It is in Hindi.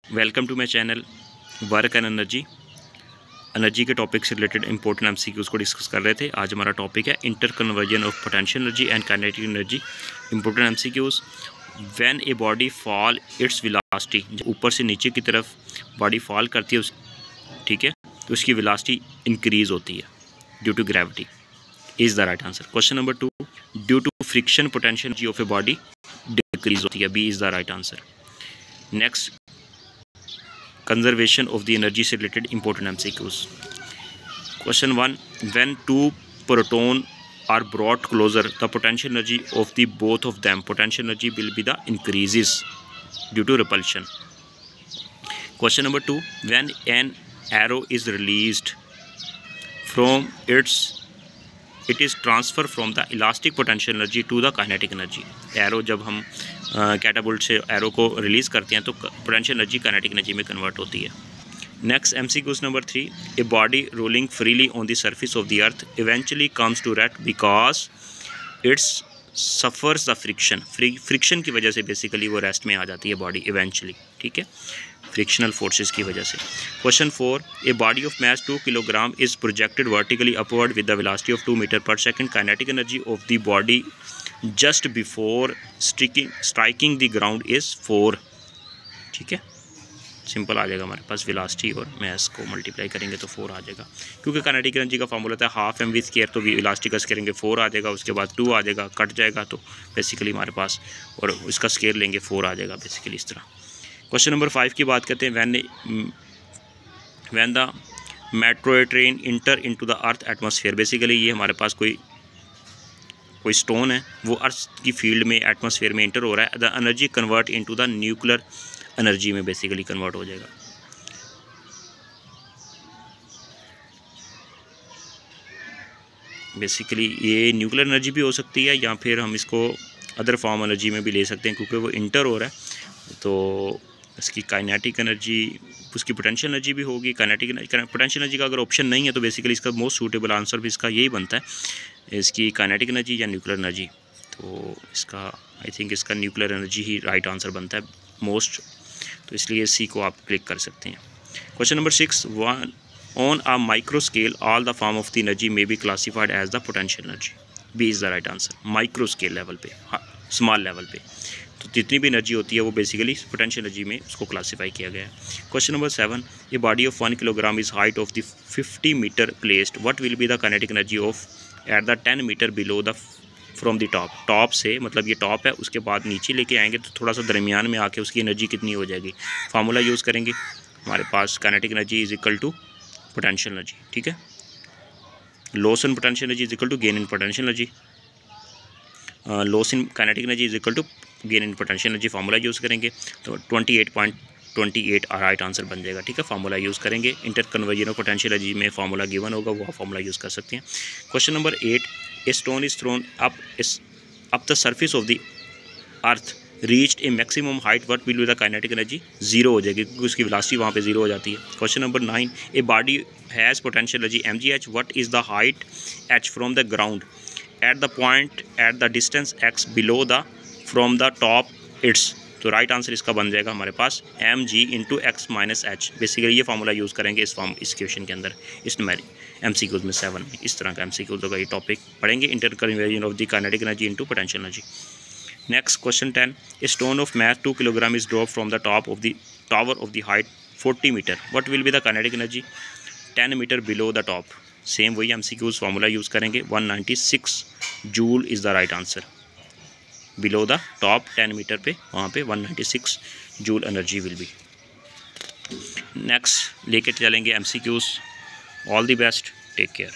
Welcome to my channel work and energy. Energy के टॉपिक से रिलेटेड इंपॉर्टेंट एमसीक्यूज़ को डिस्कस कर रहे थे। आज हमारा टॉपिक है inter conversion of potential energy and kinetic energy. Important MCQs, when a body fall its velocity, ऊपर से नीचे की तरफ बॉडी फॉल करती है ठीक है, तो उसकी वेलोसिटी इंक्रीज होती है due to gravity, is the right answer. Question number 2, due to friction potential energy of a body decrease होती है, B is the right answer. Next, conservation of the energy से related important MCQs. Question 1, when two proton are brought closer the potential energy of the both of them potential energy will be the increases due to repulsion. Question number 2, when an arrow is released from it is transfer from the elastic potential energy to the kinetic energy. Arrow जब हम कैटापुल्ट से एरो को रिलीज़ करते हैं तो पोटेंशियल एनर्जी काइनेटिक एनर्जी में कन्वर्ट होती है। Next MCQs number 3, a body rolling freely on the surface of the earth eventually comes to rest because its suffers the friction की वजह से बेसिकली वो रेस्ट में आ जाती है बॉडी इवेंचुअली, ठीक है, फ्रिक्शनल फोर्सेस की वजह से। Question 4, a body of mass 2 kilogram is projected vertically upward with the velocity of 2 metre पर second. Kinetic energy of the body just before striking the ground is 4, ठीक है, सिंपल आ जाएगा हमारे पास, वेलोसिटी और मास को मल्टीप्लाई करेंगे तो 4 आ जाएगा, क्योंकि काइनेटिक एनर्जी का फॉर्मूला था हाफ एम वी स्क्वायर, तो वेलोसिटी का करेंगे 4 आ जाएगा, उसके बाद 2 आ जाएगा, कट जाएगा तो बेसिकली हमारे पास, और इसका स्केयर लेंगे 4 आ जाएगा बेसिकली इस तरह। क्वेश्चन नंबर 5 की बात करते हैं, when the meteor enter into the earth atmosphere. Basically ये हमारे पास कोई स्टोन है, वो अर्थ की फील्ड में एटमॉस्फेयर में इंटर हो रहा है, the energy convert into the nuclear energy में बेसिकली कन्वर्ट हो जाएगा। बेसिकली ये न्यूक्लियर एनर्जी भी हो सकती है, या फिर हम इसको अदर फॉर्म एनर्जी में भी ले सकते हैं, क्योंकि वो इंटर हो रहा है तो इसकी काइनेटिक एनर्जी, उसकी पोटेंशियल एनर्जी भी होगी। पोटेंशियल एनर्जी का अगर ऑप्शन नहीं है तो बेसिकली इसका मोस्ट सूटेबल आंसर भी इसका यही बनता है, इसकी काइनेटिक एनर्जी या न्यूक्लियर एनर्जी। तो इसका आई थिंक इसका न्यूक्लियर एनर्जी ही राइट आंसर बनता है मोस्ट, तो इसलिए सी को आप क्लिक कर सकते हैं। Question number 6, on a micro scale all the form of the energy may be classified as the potential energy, B is the right answer. Micro scale level पे, हाँ, स्मॉल लेवल पे, तो जितनी भी एनर्जी होती है वो बेसिकली पोटेंशियल एनर्जी में उसको क्लासीफाई किया गया है। Question number 7, a body of 1 kilogram is height of the 50 metre placed, what will be the kinetic energy of at the 10 metre below the from the top. Top से मतलब ये टॉप है, उसके बाद नीचे लेके आएंगे तो थोड़ा सा दरमियान में आके उसकी एनर्जी कितनी हो जाएगी। फार्मूला यूज़ करेंगे, हमारे पास kinetic energy is equal to potential energy, ठीक है, loss in potential energy is equal to gain in potential energy, loss in kinetic energy is equal to gain in potential energy. Formula use करेंगे तो 28.28 राइट आंसर बन जाएगा, ठीक है। फार्मूला यूज़ करेंगे, inter conversion of potential energy में फार्मूला गिवन होगा, वो फार्मूला यूज़ कर सकते हैं। Question number 8, a stone is throne up the surface of the earth reached A maximum height, what will be the kinetic energy, 0 हो जाएगी, क्योंकि उसकी वेलोसिटी वहाँ पे 0 हो जाती है। Question number 9, a body has potential energy mgh, what is the height h from the ground at the point at the distance x below the from the top it's. तो राइट आंसर इसका बन जाएगा हमारे पास mg into x minus h। Basically ये फार्मूला यूज़ करेंगे इस क्वेश्चन के अंदर, इस MCQs में 7 में इस तरह का MCQs होगा। ये टॉपिक पढ़ेंगे, inter conversion of the kinetic energy into potential energy. Next question 10, a stone of mass 2 kilogram is drop from the top of the tower of the height 40 metre, what will be the kinetic energy 10 metre below the top. Same वही MCQs फार्मूला यूज़ करेंगे, 196 joule is the right answer. Below the top 10 metre पे, वहाँ पे 196 joule energy will B. Next लेके चलेंगे MCQs। All the best, take care.